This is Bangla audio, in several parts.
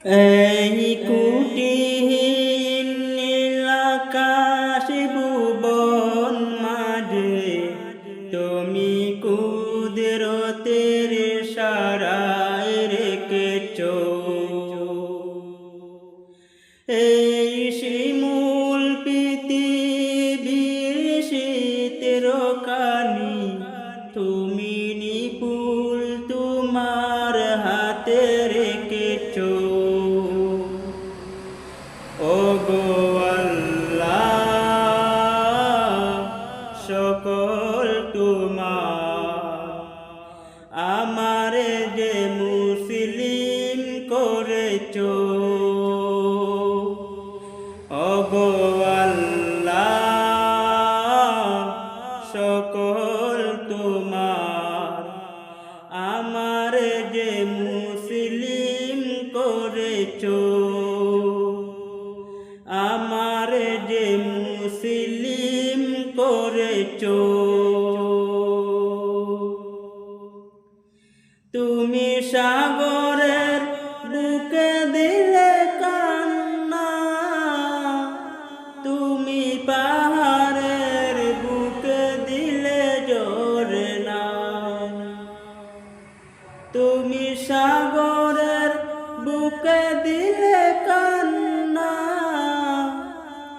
এই কুটিহীন নীলাকাশ ভুবন মাঝে তুমি কুদরতের ইশারায় রেখেছো। এই শিমুল পৃথিবীর শীতের কানি তুমি নিপুল তোমার হাতে রেখেছো। ওগো আল্লাহ, সকল তোমার, আমারে যে মুসলিম করেছো। ওগো আল্লাহ, সকল তোমার, আমারে যে মুসলিম করেছো। আমারে যে মুসলিম করেছো। তুমি সাগরের বুকে দিলে কান্না, তুমি পাহাড়ের বুকে দিলে ঝরনা। তুমি সাগরের বুকে দিলে কান্না,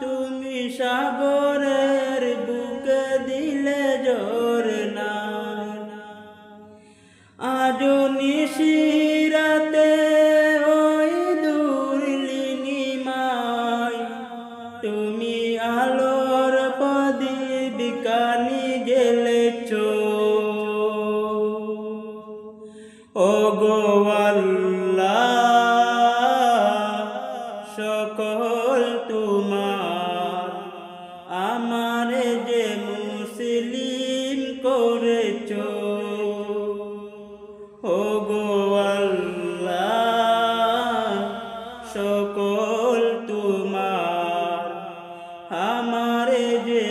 তুমি সাগরের বুকে দিলে ঝরনা। আজও নিশিরাতে ওই দুর্লিনিমায় তুমি আলোর প্রদীপ কানি জ্বেলেছো। ওগো আল্লাহ, সকল তোমার, আমারে যে মুসলিম করেছো। ওগো আল্লাহ, সকল তোমার, আমারে যে